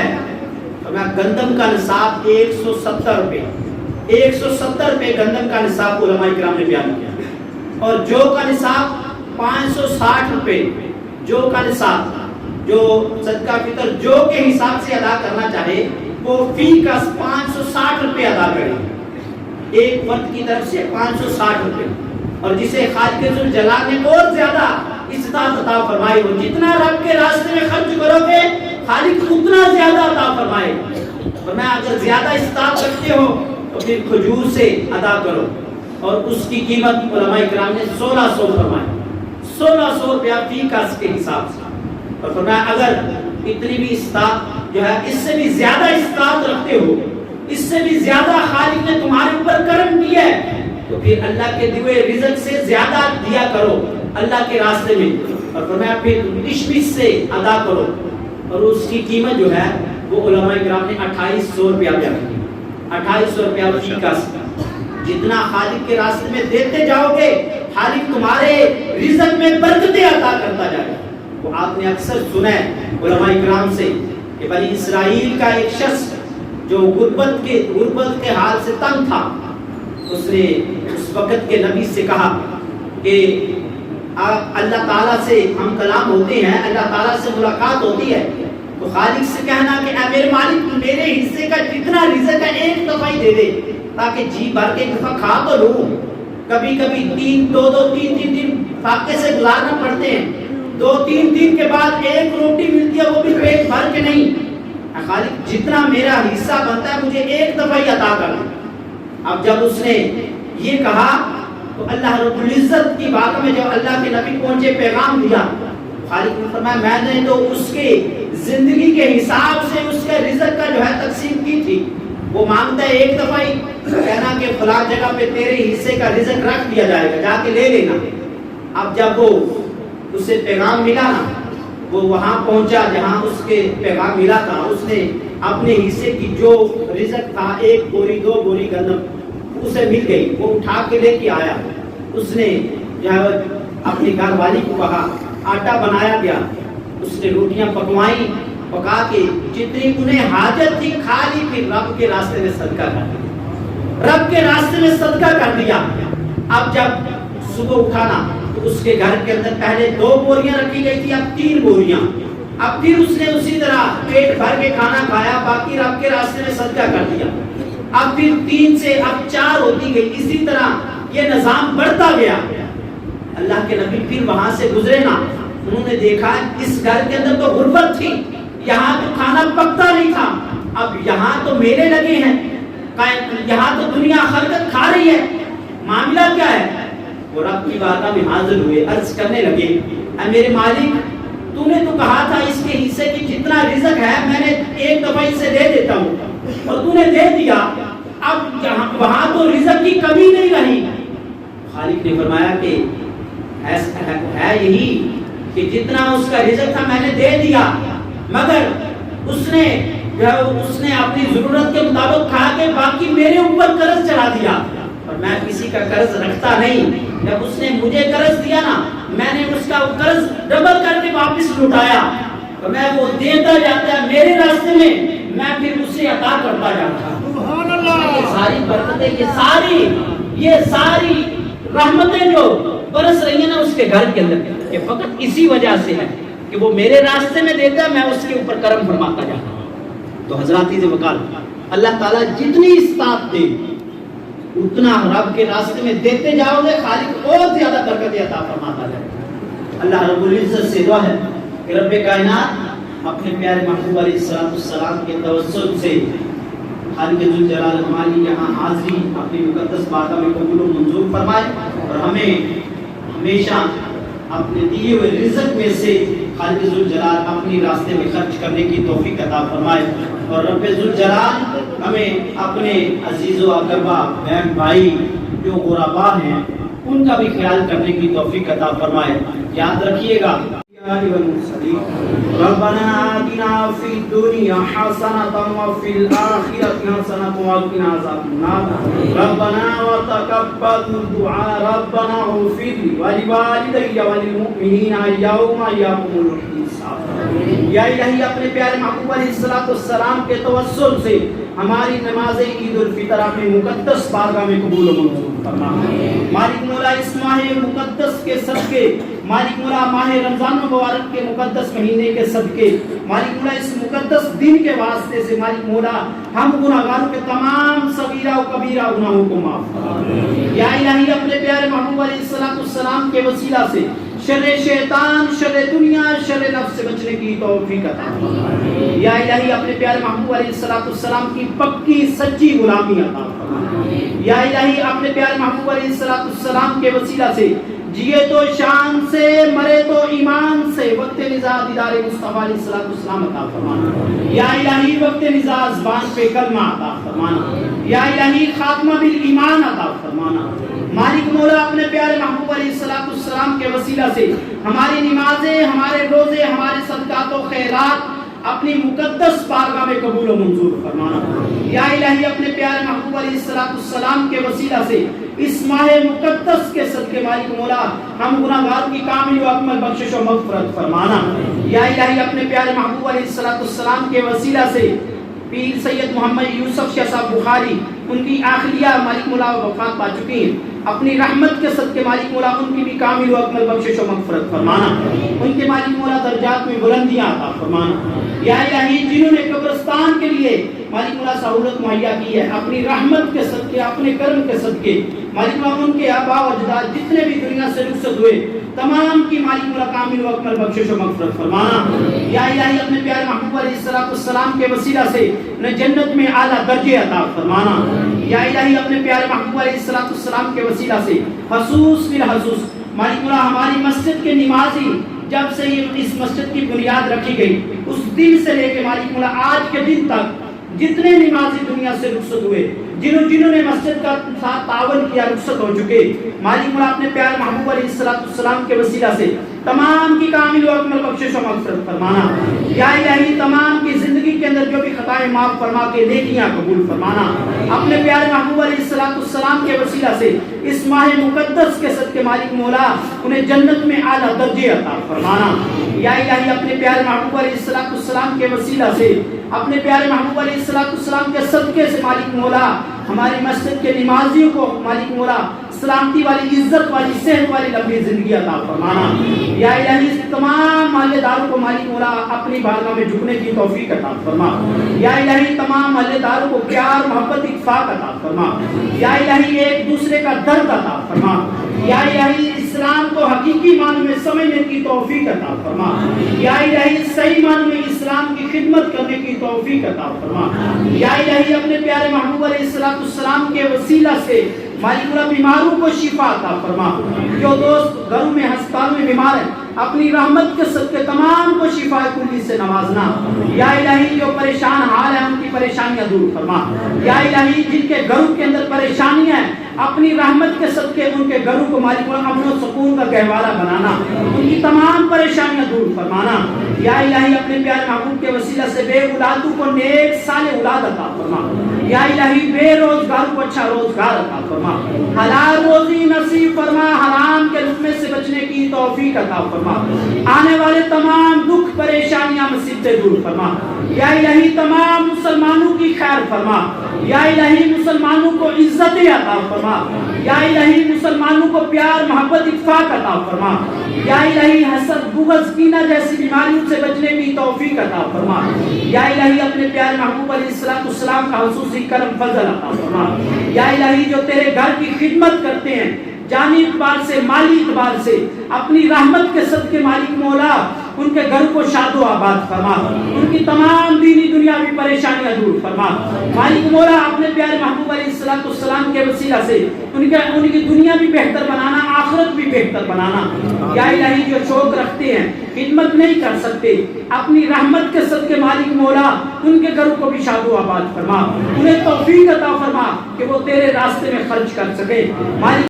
ہے؟ فرمایا گندم کا نصاب 170 روپے، 170 روپے گندم کا نصاب علماء کرام نے بیان کیا. اور جو کا نصاب 560 روپے، جو کا نصاب، جو صدقہ فطر جو کے حساب سے ادا کرنا چاہے وہ فی کا 560 روپے ادا کرے، ایک فرد کی طرف سے 560 روپے. اور جسے خالق ذوالجلال نے اور زیادہ استطاعت عطا فرمائی ہو، جتنا رب کے راستے میں خرچ کرو گے خالق اتنا زیادہ عطا فرمائے. فرمایا اگر زیادہ استطاعت رکھتے ہو تو پھر کھجور سے ادا کرو. اور اس کی قیمت علماء کرام نے 1600 فرمائی، 1600 روپیہ فی کس کے حساب سے. اور فرمایا اگر اتنی بھی استطاعت جو ہے اس سے بھی زیادہ استطاعت رکھتے ہو، اس سے بھی زیادہ خالق نے تمہارے اوپر کرم کیا ہے تو پھر اللہ کے دیے رزق سے زیادہ دیا کرو اللہ کے راستے میں. اور فرمایا پھر تشویش سے ادا کرو. اور اس کی قیمت جو ہے وہ علماء کرام نے 2800 روپیہ بیان کی، 2800 روپیہ فی کس. جتنا خالق کے راستے میں دیتے جاؤ گے خالق تمہارے رزق میں برکتیں عطا کرتا جائے گا. وہ آپ نے اکثر سنا ہے علماء کرام سے کہ بنی اسرائیل کا ایک شخص جو غربت کے حال سے تنگ تھا، اس نے اس وقت کے نبی سے کہا کہ اللہ تعالیٰ سے ہم کلام ہوتے ہیں، اللہ تعالیٰ سے ملاقات ہوتی ہے تو خالق سے کہنا کہ اے میرے مالک میرے حصے کا جتنا رزق ہے ایک دفعہ ہی دے دے تاکہ جی بھر کے ایک دفعہ کھا تو لوں. کبھی کبھی تین دن فاقے سے گزارنا پڑتے ہیں، 2-3 دن کے بعد ایک روٹی ملتی ہے وہ بھی پیٹ بھر کے نہیں. خالق جتنا میرا حصہ بنتا ہے مجھے ایک دفعہ ہی عطا کر دے. اب جب اس نے یہ کہا تو اللہ رب العزت کی بات میں جب اللہ کے نبی پہنچے پیغام دیا، خالق نے فرمایا میں نے تو اس کے زندگی کے حساب سے اس کے رزق کا جو ہے تقسیم کی تھی. وہ مانگتا ہے ایک دفعہ ہی کہنا کہ فلاں جگہ پہ تیرے حصے کا رزق رکھ دیا جائے گا، جا کے لے لینا. اب جب وہ اسے پیغام ملا نا، وہ وہاں پہنچا جہاں اس کے پیغام ملا تھا. اس نے اپنے حصے کی جو رزق تھا 1 بوری 2 بوری گندم اسے مل گئی، وہ اٹھا کے لے کے آیا. اس نے اپنی گھر والی کو کہا آٹا بنایا گیا، اس نے روٹیاں پکوائیں، پکا کے جتنی انہیں حاجت تھی کھا لی، پھر رب کے راستے میں صدقہ کر دیا، رب کے راستے میں صدقہ کر دیا. اب جب صبح اٹھانا تو اس کے گھر کے اندر پہلے 2 بوریاں رکھی گئی تھی، اب 3 بوریاں. اب پھر اس نے اسی طرح پیٹ بھر کے کھانا کھایا، باقی رب کے راستے میں صدقہ کر دیا. اب پھر 3 سے اب 4 ہوتی گئی، اسی طرح یہ نظام بڑھتا گیا. اللہ کے نبی پھر وہاں سے گزرے نا، انہوں نے دیکھا اس گھر کے اندر تو غربت تھی، یہاں تو کھانا پکتا نہیں تھا، اب یہاں تو میلے لگے ہیں، یہاں تو دنیا خلقت کھا رہی ہے، معاملہ کیا ہے؟ وہ رب کی بارگاہ میں حاضر ہوئے، عرض کرنے لگے اے میرے مالک تو نے تو کہا تھا اس کے حصے کی جتنا رزق ہے میں نے ایک دفعہ اسے دے دیتا ہوں اور تو نے دے دیا، اب وہاں تو رزق کی کمی نہیں رہی. خالق نے فرمایا کہ ہے یہی کہ جتنا اس کا رزق تھا میں نے دے دیا، مگر اس نے اپنی ضرورت کے مطابق کھا کے باقی میرے اوپر قرض چڑھا دیا اور میں کسی کا قرض رکھتا نہیں. جب اس نے مجھے قرض دیا نا میں نے اس کا قرض ڈبل کر کے واپس لوٹایا اور میں وہ دیتا جاتا ہے میرے راستے میں پھر اسے عطا کرتا جاتا. سبحان اللہ. یہ ساری برکتیں یہ ساری رحمتیں جو برس رہی ہیں نا اس کے گھر کے اندر، یہ فقط اسی وجہ سے ہے کہ وہ میرے راستے میں دیتا ہے، میں اس کے اوپر کرم فرماتا جاتا ہوں. تو حضرات وقال اللہ تعالیٰ جتنی استطاعت دے اتنا رب کے راستے میں دیتے جاؤ گے خالق اور زیادہ برکت عطا فرماتا جائے. اللہ رب العزت سے دعا ہے کہ رب کائنات اپنے پیارے محبوب علیہ السلام کے توسل سے خالق ذوالجلال ہماری یہاں حاضری اپنی مقدس بارگاہ میں قبول و منظور فرمائے اور ہمیں ہمیشہ اپنے دیے ہوئے رزق میں سے خالق ذوالجلال اپنی راستے میں خرچ کرنے کی توفیق عطا فرمائے اور رب ذوالجلال ہمیں اپنے عزیز و اقربا بہن بھائی جو غربا ہیں ان کا بھی خیال کرنے کی توفیق عطا فرمائے. یاد رکھیے گا ربنا آتنا فی الدنیا حسنۃ وفی الآخرۃ حسنۃ وقنا عذاب النار ربنا وتقبل دعاء ربنا اغفر لی ولوالدی وللمؤمنین یوم یقوم الحساب. یا الہی اپنے پیارے محبوب علیہ السلام کے توسل سے ہماری نماز عید الفطر اپنے مقدس بارگاہ میں قبول و منظور فرما۔ مالک مولا اس ماہ مقدس کے صدقے، مالک مولا ماہ رمضان مبارک کے مقدس مہینے کے صدقے، مالک مولا اس مقدس دن کے واسطے سے مالک مولا ہم گناہگاروں کے تمام صغیرہ و کبیرہ گناہوں کو معاف فرما۔ یا الہی اپنے پیارے محبوب علیہ السلام کے وسیلہ سے شر شیطان، شر دنیا، شر نفس سے بچنے کی توفیق عطا فرما۔ یا الہی اپنے پیارے محبوب علیہ السلام کی پکی سچی غلامی عطا فرما۔ یا الہی اپنے پیارے محبوب علیہ السلام کے وسیلہ سے جیے تو شان سے، مرے تو ایمان سے، وقت نزاع دیدار مصطفیٰ علیہ السلام عطا فرمانا۔ یا الہی وقت نزاع زبان پہ کلمہ عطا فرمانا۔ یا الہی خاتمہ بالایمان عطا فرمانا۔ مالک مولا اپنے پیارے محبوب علیہ السلام کے وسیلہ سے ہماری نمازیں، ہمارے روزے، ہمارے صدقات و خیرات اپنی مقدس بارگاہ میں قبول و منظور فرمانا۔ یا الہی اپنے پیارے محبوب علیہ السلام کے وسیلہ سے اس ماہ مقدس کے صدقے مالک مولا ہم گناہگاروں کی کامل و اکمل بخشش و مغفرت فرمانا۔ یا الہی اپنے پیارے محبوب علیہ السلام کے وسیلہ سے پیر سید محمد یوسف شاہ صاحب بخاری ان کی آخریہ مالک مولا وفات پا چکی ہیں، اپنی رحمت کے صدقے مالک مولا ان کی بھی کامل و اکمل بخشش و مغفرت فرمانا۔ ان کے مالک مولا درجات میں بلندیاں عطا فرمانا۔ یا الہی جنہوں نے قبرستان کے لیے مالک مولا سہولت مہیا کی ہے، اپنی رحمت کے صدقے، اپنے کرم کے صدقے مالک مولا ان کے آباء و اجداد جتنے بھی دنیا سے رخصت ہوئے تمام کی مالک مولا کامل و اکمل بخشش و مغفرت فرمانا۔ یا الہی اپنے پیارے محبوب علیہ السلام کے وسیلہ سے انہیں جنت میں اعلیٰ درجے عطا فرمانا۔ یا الہی اپنے پیارے محبوب علیہ السلام کے وسیلہ سے خصوص بالخصوص مالک مولا ہماری مسجد کے نمازی جب سے یہ اس مسجد کی بنیاد رکھی گئی اس دن سے لے کے مالک مولا آج کے دن تک جتنے نمازی دنیا سے رخصت ہوئے، جنہوں نے مسجد کا ساتھ تعاون کیا، رخصت ہو چکے، مالک مولا اپنے پیارے محبوب علیہ السلام کے وسیلہ سے تمام کی کامل و اکمل بخشش و مغفرت فرمانا۔ یا الہی تمام کی زندگی کے اندر جو بھی خطائیں معاف فرما کے نیکیاں قبول فرمانا۔ اپنے پیارے محبوب علیہ السلام کے وسیلہ سے اس ماہ مقدس کے صدقے مالک مولا انہیں جنت میں اعلیٰ درجے عطا فرمانا۔ یا الہی اپنے پیارے محبوب علیہ السلام کے وسیلہ سے اپنے پیارے محبوب علیہ السلام کے صدقے سے مالک مولا ہماری مسجد کے نمازیوں کو مالک مولا سلامتی والی، عزت والی، صحت والی لمبی زندگی عطا فرمانا۔ یا الہی تمام محلے داروں کو مالک مولا اپنی بارگاہ میں جھکنے کی توفیق عطا فرما۔ یا الہی تمام محلے داروں کو پیار، محبت، اتفاق عطا فرما۔ یا الہی ایک دوسرے کا درد عطا فرما۔ یا الہی اسلام کو حقیقی معنی میں سمجھنے کی توفیق عطا فرما۔ یا الہی صحیح معنی میں اسلام کی خدمت کرنے کی توفیق عطا فرما۔ یا الہی اپنے پیارے محبوب علیہ السلام کے وسیلہ سے مالک مولا بیماروں کو شفا عطا فرما۔ جو دوست گھروں میں، ہسپتالوں میں بیمار ہیں اپنی رحمت کے صدقے تمام کو شفا کلی سے نوازنا۔ یا الہی جو پریشان حال ہیں ان کی پریشانیاں دور فرما۔ یا الہی جن کے گھروں کے اندر پریشانیاں ہیں اپنی رحمت کے صدقے ان کے گھروں کو مالک مولا امن و سکون کا گہوارہ بنانا، ان کی تمام پریشانیاں دور فرمانا۔ یا الہی اپنے پیارے محبوب کے وسیلہ سے بے اولادوں کو نیک صالح اولاد عطا فرما۔ یا الہی بے روزگار کو اچھا روزگار عطا فرما۔ حلال روزی نصیب فرما، حرام کے لقمے سے بچنے کی توفیق عطا فرما۔ آنے والے تمام دکھ، پریشانیاں، مصیبتیں دور فرما۔ یا الہی تمام مسلمانوں کی خیر فرما۔ یا الہی مسلمانوں کو عزت عطا فرما۔ یا الہی مسلمانوں کو پیار، محبت، اتفاق عطا فرما۔ یا الہی حسد، بغض، کینہ جیسی بیماریوں سے بچنے کی توفیق عطا فرما۔ یا الہی اپنے پیارے محبوب علیہ السلام کا خصوصی کرم فضل عطا فرما۔ یا الہی جو تیرے گھر کی خدمت کرتے ہیں جانی اعتبار سے، مالی اعتبار سے، اپنی رحمت کے صدقے مالک مولا ان کے گھر کو شاد و آباد فرما، ان کی تمام دینی دنیاوی پریشانیاں دور فرما۔ مالک مولا اپنے پیارے محبوب علیہ السلام کے وسیلہ سے ان کی دنیا بھی بہتر بنانا، آخرت بھی بہتر بنانا۔ یا الہی جو شوق رکھتے ہیں، خدمت نہیں کر سکتے، اپنی رحمت کے صدقے مالک مولا ان کے گھروں کو بھی شاد و آباد فرما، انہیں توفیق عطا فرما کہ وہ تیرے راستے میں خرچ کر سکے۔ مالک